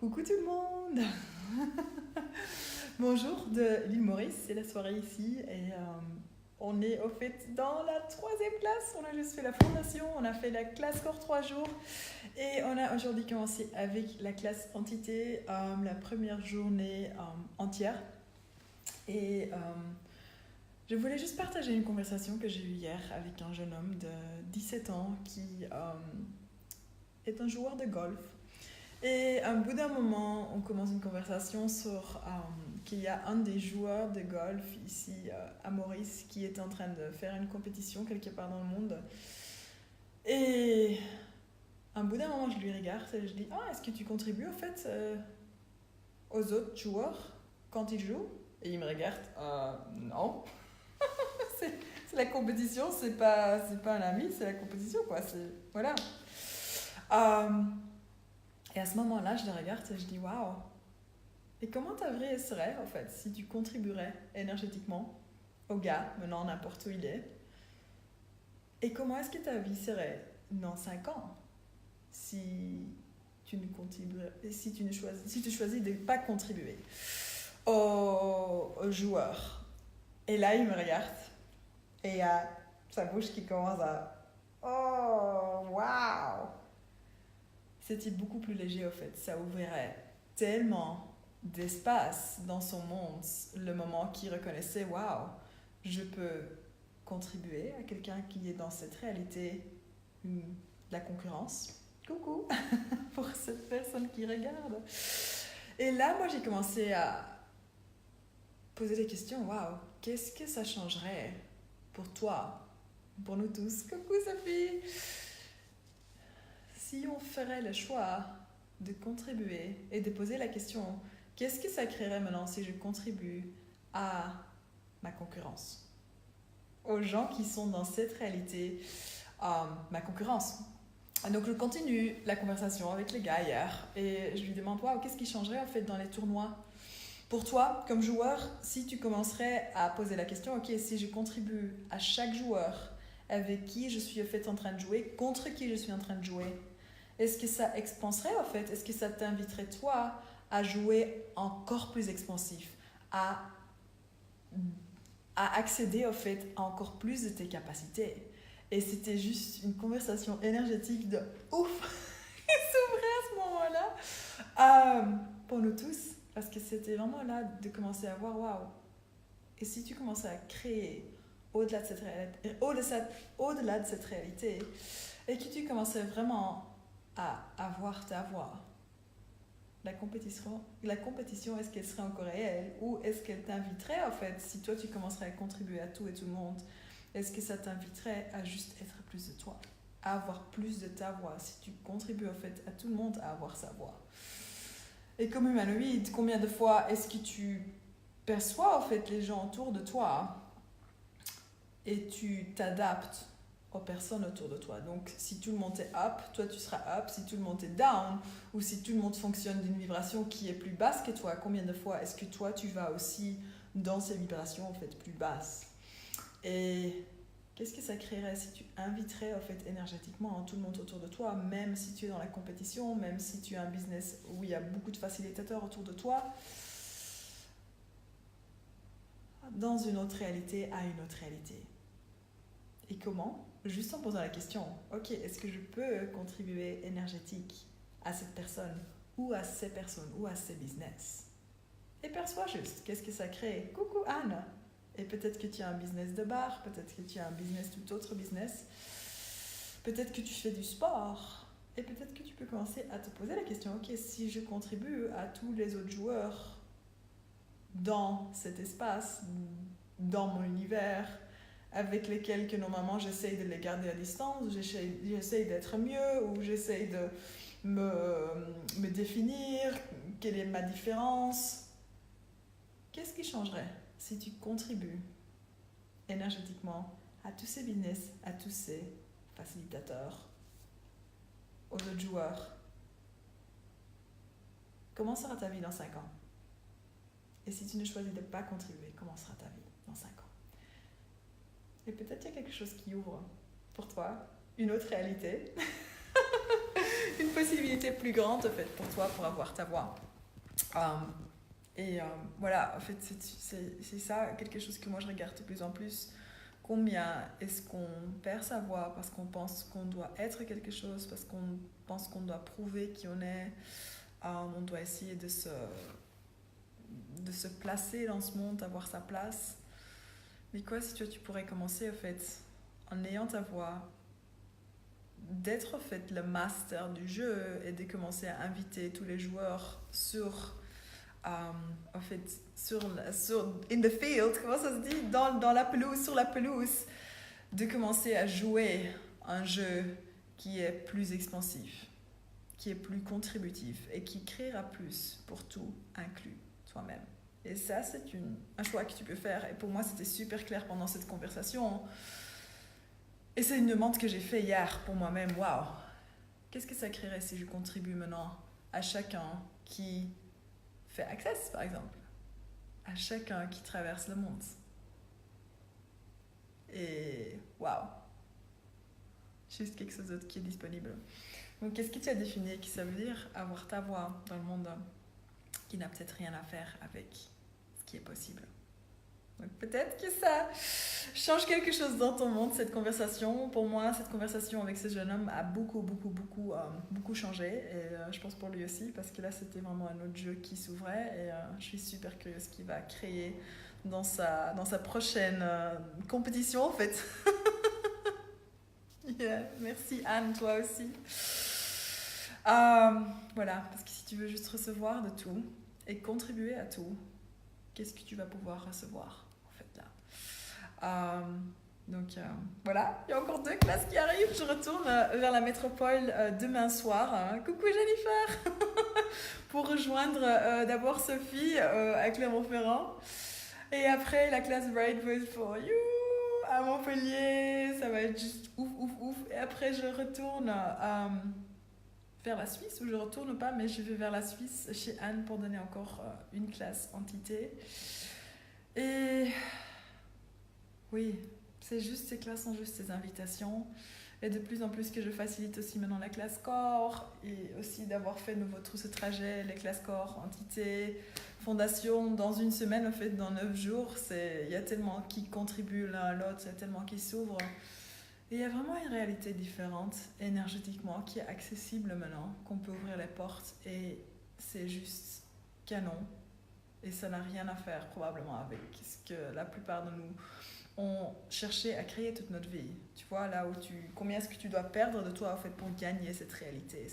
Coucou tout le monde. Bonjour de l'île Maurice, c'est la soirée ici et on est au fait dans la troisième classe. On a juste fait la fondation, on a fait la classe corps 3 jours et on a aujourd'hui commencé avec la classe entité, la première journée entière. Et je voulais juste partager une conversation que j'ai eue hier avec un jeune homme de 17 ans qui est un joueur de golf. Et au bout d'un moment, on commence une conversation sur qu'il y a un des joueurs de golf ici à Maurice qui est en train de faire une compétition quelque part dans le monde. Et au bout d'un moment, je lui regarde et je dis « est-ce que tu contribues en fait aux autres joueurs quand ils jouent ?» Et il me regarde « non. » c'est la compétition, c'est pas un ami, c'est la compétition quoi. Voilà. Et à ce moment-là, je le regarde et je dis waouh. Et comment ta vie serait en fait si tu contribuerais énergétiquement au gars, maintenant n'importe où il est? Et comment est-ce que ta vie serait dans 5 ans si tu choisis de ne pas contribuer aux joueurs? Et là, il me regarde et il y a sa bouche qui commence à oh waouh. C'était beaucoup plus léger au fait, ça ouvrirait tellement d'espace dans son monde le moment qu'il reconnaissait waouh, je peux contribuer à quelqu'un qui est dans cette réalité de la concurrence. Coucou pour cette personne qui regarde. Et là, moi, j'ai commencé à poser des questions. Waouh, qu'est-ce que ça changerait pour toi, pour nous tous? Coucou Sophie. Si on ferait le choix de contribuer et de poser la question, qu'est-ce que ça créerait maintenant si je contribue à ma concurrence? Aux gens qui sont dans cette réalité, ma concurrence. Donc je continue la conversation avec les gars hier et je lui demande wow, qu'est-ce qui changerait en fait dans les tournois? Pour toi, comme joueur, si tu commencerais à poser la question, ok, si je contribue à chaque joueur avec qui je suis en fait en train de jouer, contre qui je suis en train de jouer, est-ce que ça expanserait en fait? Est-ce que ça t'inviterait toi à jouer encore plus expansif, à accéder en fait à encore plus de tes capacités? Et c'était juste une conversation énergétique de ouf qui s'ouvrait à ce moment-là pour nous tous, parce que c'était vraiment là de commencer à voir waouh. Et si tu commençais à créer au-delà de cette réalité et que tu commençais vraiment à avoir ta voix, la compétition, est-ce qu'elle serait encore réelle ou est-ce qu'elle t'inviterait en fait, si toi tu commencerais à contribuer à tout et tout le monde, est-ce que ça t'inviterait à juste être plus de toi, à avoir plus de ta voix, si tu contribues en fait à tout le monde à avoir sa voix? Et comme humanoïde, combien de fois est-ce que tu perçois en fait les gens autour de toi et tu t'adaptes aux personnes autour de toi? Donc si tout le monde est up, toi tu seras up. Si tout le monde est down, ou si tout le monde fonctionne d'une vibration qui est plus basse que toi, combien de fois est-ce que toi tu vas aussi dans ces vibrations en fait plus basses? Et qu'est-ce que ça créerait si tu inviterais en fait énergétiquement tout le monde autour de toi, même si tu es dans la compétition, même si tu as un business où il y a beaucoup de facilitateurs autour de toi, dans une autre réalité à une autre réalité? Et comment? Juste en posant la question, ok, est-ce que je peux contribuer énergétique à cette personne ou à ces personnes ou à ces business? Et perçois juste, qu'est-ce que ça crée? Coucou Anne! Et peut-être que tu as un business de bar, peut-être que tu as un business, tout autre business, peut-être que tu fais du sport, et peut-être que tu peux commencer à te poser la question, ok, si je contribue à tous les autres joueurs dans cet espace, dans mon univers, avec lesquels que normalement j'essaye de les garder à distance, j'essaye d'être mieux, ou j'essaye de me définir, quelle est ma différence? Qu'est-ce qui changerait si tu contribues énergétiquement à tous ces business, à tous ces facilitateurs, aux autres joueurs? Comment sera ta vie dans 5 ans? Et si tu ne choisis de ne pas contribuer, comment sera ta vie dans 5 ans? Et peut-être qu'il y a quelque chose qui ouvre pour toi, une autre réalité, une possibilité plus grande, en fait, pour toi, pour avoir ta voix. Voilà, en fait, c'est ça, quelque chose que moi je regarde de plus en plus. Combien est-ce qu'on perd sa voix parce qu'on pense qu'on doit être quelque chose, parce qu'on pense qu'on doit prouver qui on est. On doit essayer de se placer dans ce monde, avoir sa place. Mais quoi si tu pourrais commencer, en fait, en ayant ta voix, d'être en fait le master du jeu et de commencer à inviter tous les joueurs en fait, in the field, comment ça se dit, dans la pelouse, sur la pelouse, de commencer à jouer un jeu qui est plus expansif, qui est plus contributif et qui créera plus pour tout inclus toi-même. Et ça, c'est un choix que tu peux faire. Et pour moi, c'était super clair pendant cette conversation. Et c'est une demande que j'ai faite hier pour moi-même. Waouh! Qu'est-ce que ça créerait si je contribue maintenant à chacun qui fait Access, par exemple? À chacun qui traverse le monde. Et waouh! Juste quelque chose d'autre qui est disponible. Donc, qu'est-ce que tu as défini que ça veut dire avoir ta voix dans le monde qui n'a peut-être rien à faire avec ce qui est possible? Donc, peut-être que ça change quelque chose dans ton monde, cette conversation. Pour moi, cette conversation avec ce jeune homme a beaucoup changé. Et je pense pour lui aussi, parce que là, c'était vraiment un autre jeu qui s'ouvrait. Et je suis super curieuse ce qu'il va créer dans sa prochaine compétition, en fait. Yeah. Merci Anne, toi aussi. Voilà, parce que si tu veux juste recevoir de tout et contribuer à tout, qu'est-ce que tu vas pouvoir recevoir, en fait, là. Donc voilà, il y a encore 2 classes qui arrivent. Je retourne vers la métropole demain soir. Coucou Jennifer. Pour rejoindre d'abord Sophie à Clermont-Ferrand. Et après la classe Bright Voice for You à Montpellier. Ça va être juste ouf. Et après je retourne vers la Suisse, ou je retourne pas, mais je vais vers la Suisse chez Anne pour donner encore une classe entité. Et oui, ces classes sont juste ces invitations. Et de plus en plus que je facilite aussi maintenant la classe corps, et aussi d'avoir fait nouveau tout ce trajet, les classes corps, entité, fondation, dans une semaine, en fait, dans 9 jours, il y a tellement qui contribuent l'un à l'autre, il y a tellement qui s'ouvrent. Et il y a vraiment une réalité différente, énergétiquement, qui est accessible maintenant, qu'on peut ouvrir les portes, et c'est juste canon. Et ça n'a rien à faire, probablement, avec ce que la plupart de nous ont cherché à créer toute notre vie. Tu vois, là où combien est-ce que tu dois perdre de toi, en fait, pour gagner cette réalité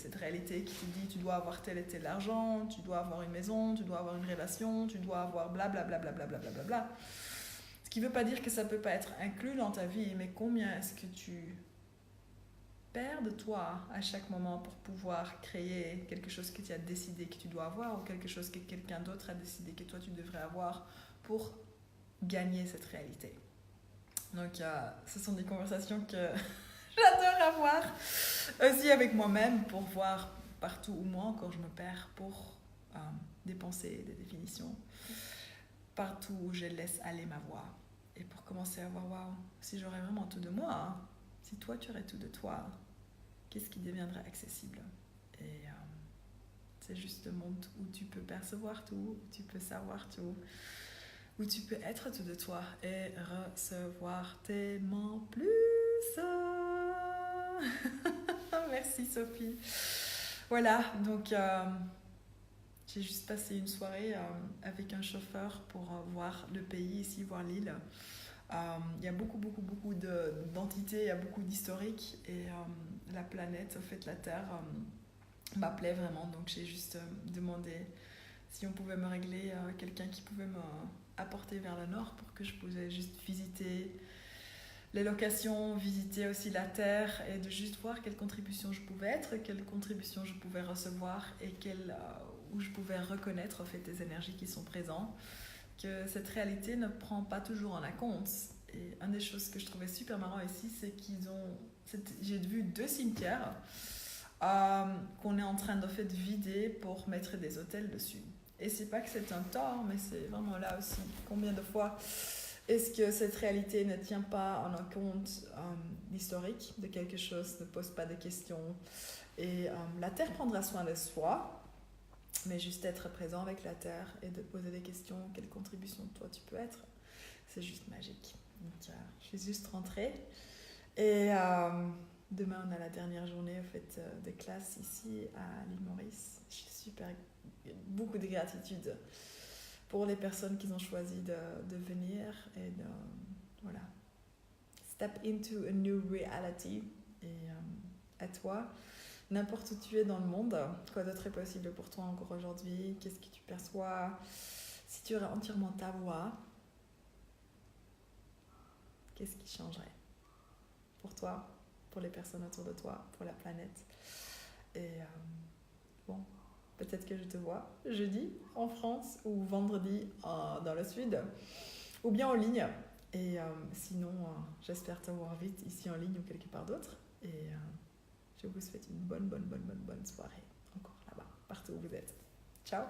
qui te dit tu dois avoir tel et tel argent, tu dois avoir une maison, tu dois avoir une relation, tu dois avoir blablabla. Ce qui ne veut pas dire que ça ne peut pas être inclus dans ta vie, mais combien est-ce que tu perds de toi à chaque moment pour pouvoir créer quelque chose que tu as décidé que tu dois avoir, ou quelque chose que quelqu'un d'autre a décidé que toi tu devrais avoir pour gagner cette réalité. Donc ce sont des conversations que j'adore avoir aussi avec moi-même, pour voir partout où moi encore je me perds, pour des pensées, des définitions, partout où je laisse aller ma voix, et pour commencer à voir, waouh, si j'aurais vraiment tout de moi, si toi tu aurais tout de toi, qu'est-ce qui deviendrait accessible? Et c'est juste le monde où tu peux percevoir tout, où tu peux savoir tout, où tu peux être tout de toi et recevoir tellement plus. Merci Sophie. Voilà, donc j'ai juste passé une soirée avec un chauffeur pour voir le pays ici, voir l'île. Il y a beaucoup d'entités, il y a beaucoup d'historiques, et la planète, en fait la Terre, m'appelait vraiment. Donc j'ai juste demandé si on pouvait me régler quelqu'un qui pouvait me apporter vers le nord, pour que je pouvais juste visiter les locations, visiter aussi la terre, et de juste voir quelle contribution je pouvais être, quelle contribution je pouvais recevoir, et où je pouvais reconnaître en fait les énergies qui sont présentes, que cette réalité ne prend pas toujours en compte. Et une des choses que je trouvais super marrant ici, c'est j'ai vu 2 cimetières qu'on est en train de fait vider pour mettre des hôtels dessus. Et c'est pas que c'est un tort, mais c'est vraiment là aussi. Combien de fois est-ce que cette réalité ne tient pas en compte l'historique de quelque chose, ne pose pas de questions, Et la Terre prendra soin de soi, mais juste être présent avec la Terre et de poser des questions, quelle contribution toi tu peux être, c'est juste magique. Donc je suis juste rentrée. Et demain, on a la dernière journée de classe ici à l'île Maurice. Je suis beaucoup de gratitude pour les personnes qui ont choisi de venir et de voilà, step into a new reality. Et à toi, n'importe où tu es dans le monde, quoi d'autre est possible pour toi encore aujourd'hui? Qu'est-ce que tu perçois? Si tu aurais entièrement ta voix, qu'est-ce qui changerait pour toi, pour les personnes autour de toi, pour la planète? Et bon, peut-être que je te vois jeudi en France ou vendredi dans le sud, ou bien en ligne. Et sinon, j'espère te voir vite ici en ligne ou quelque part d'autre. Et je vous souhaite une bonne soirée encore là-bas, partout où vous êtes. Ciao!